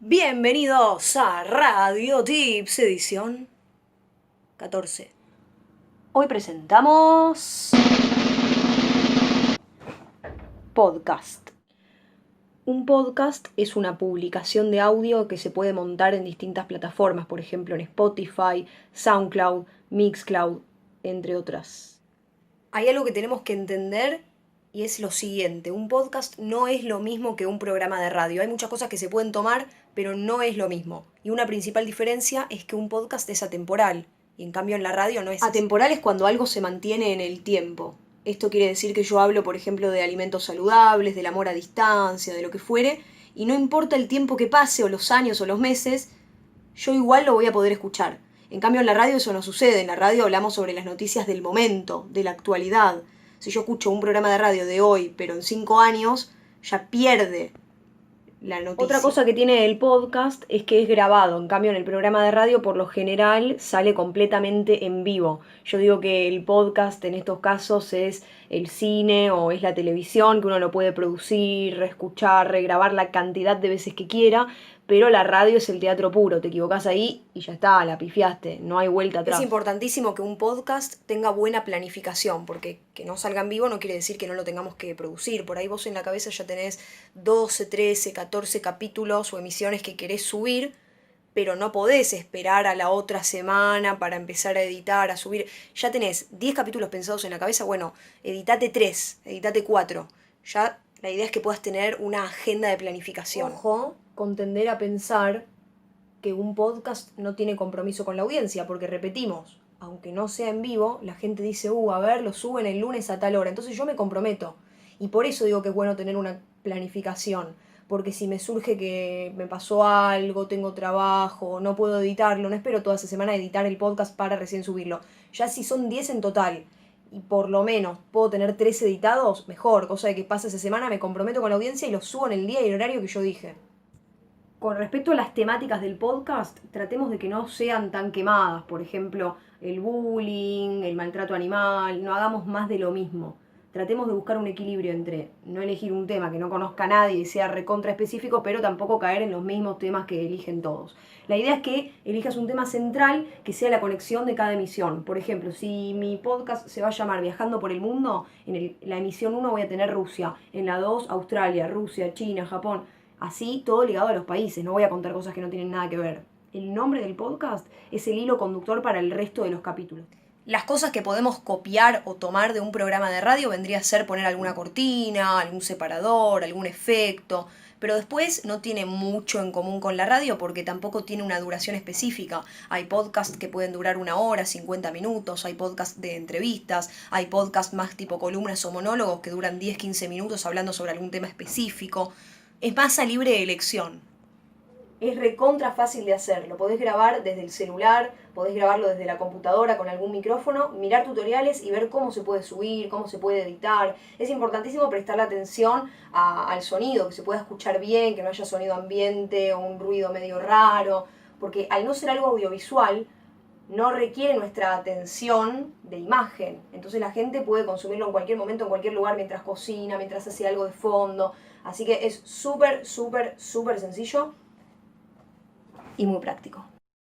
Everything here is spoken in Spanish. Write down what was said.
Bienvenidos a Radio Tips, edición 14. Hoy presentamos podcast. Un podcast es una publicación de audio que se puede montar en distintas plataformas, por ejemplo en Spotify, SoundCloud, Mixcloud, entre otras. Hay algo que tenemos que entender y es lo siguiente: un podcast no es lo mismo que un programa de radio. Hay muchas cosas que se pueden tomar, pero no es lo mismo. Y una principal diferencia es que un podcast es atemporal, y en cambio en la radio no es así. Atemporal es cuando algo se mantiene en el tiempo. Esto quiere decir que yo hablo, por ejemplo, de alimentos saludables, del amor a distancia, de lo que fuere, y no importa el tiempo que pase, o los años, o los meses, yo igual lo voy a poder escuchar. En cambio en la radio eso no sucede. En la radio hablamos sobre las noticias del momento, de la actualidad. Si yo escucho un programa de radio de hoy, pero en 5 años, ya pierde la noticia. Otra cosa que tiene el podcast es que es grabado. En cambio en el programa de radio por lo general sale completamente en vivo. Yo digo que el podcast en estos casos es el cine o es la televisión, que uno lo puede producir, reescuchar, regrabar la cantidad de veces que quiera, pero la radio es el teatro puro. Te equivocás ahí y ya está, la pifiaste, no hay vuelta atrás. Es importantísimo que un podcast tenga buena planificación, porque que no salga en vivo no quiere decir que no lo tengamos que producir. Por ahí vos en la cabeza ya tenés 12, 13, 14 capítulos o emisiones que querés subir, pero no podés esperar a la otra semana para empezar a editar, a subir. Ya tenés 10 capítulos pensados en la cabeza, bueno, editate 3, editate 4. Ya la idea es que puedas tener una agenda de planificación. Ojo con tender a pensar que un podcast no tiene compromiso con la audiencia, porque repetimos, aunque no sea en vivo, la gente dice, a ver, lo suben el lunes a tal hora, entonces yo me comprometo. Y por eso digo que es bueno tener una planificación, porque si me surge que me pasó algo, tengo trabajo, no puedo editarlo, no espero toda esa semana editar el podcast para recién subirlo. Ya si son 10 en total y por lo menos puedo tener 3 editados, mejor, cosa de que pase esa semana, me comprometo con la audiencia y los subo en el día y el horario que yo dije. Con respecto a las temáticas del podcast, tratemos de que no sean tan quemadas. Por ejemplo, el bullying, el maltrato animal, no hagamos más de lo mismo. Tratemos de buscar un equilibrio entre no elegir un tema que no conozca a nadie y sea recontra específico, pero tampoco caer en los mismos temas que eligen todos. La idea es que elijas un tema central que sea la conexión de cada emisión. Por ejemplo, si mi podcast se va a llamar Viajando por el Mundo, en la emisión 1 voy a tener Rusia, en la 2 Australia, Rusia, China, Japón. Así, todo ligado a los países, no voy a contar cosas que no tienen nada que ver. El nombre del podcast es el hilo conductor para el resto de los capítulos. Las cosas que podemos copiar o tomar de un programa de radio vendría a ser poner alguna cortina, algún separador, algún efecto, pero después no tiene mucho en común con la radio porque tampoco tiene una duración específica. Hay podcasts que pueden durar 1 hora, 50 minutos, hay podcasts de entrevistas, hay podcasts más tipo columnas o monólogos que duran 10, 15 minutos hablando sobre algún tema específico. Es masa libre de elección. Es recontra fácil de hacer. Lo podés grabar desde el celular, podés grabarlo desde la computadora con algún micrófono, mirar tutoriales y ver cómo se puede subir, cómo se puede editar. Es importantísimo prestarle atención al sonido, que se pueda escuchar bien, que no haya sonido ambiente o un ruido medio raro, porque al no ser algo audiovisual, no requiere nuestra atención de imagen. Entonces la gente puede consumirlo en cualquier momento, en cualquier lugar, mientras cocina, mientras hace algo de fondo. Así que es súper, súper, súper sencillo y muy práctico.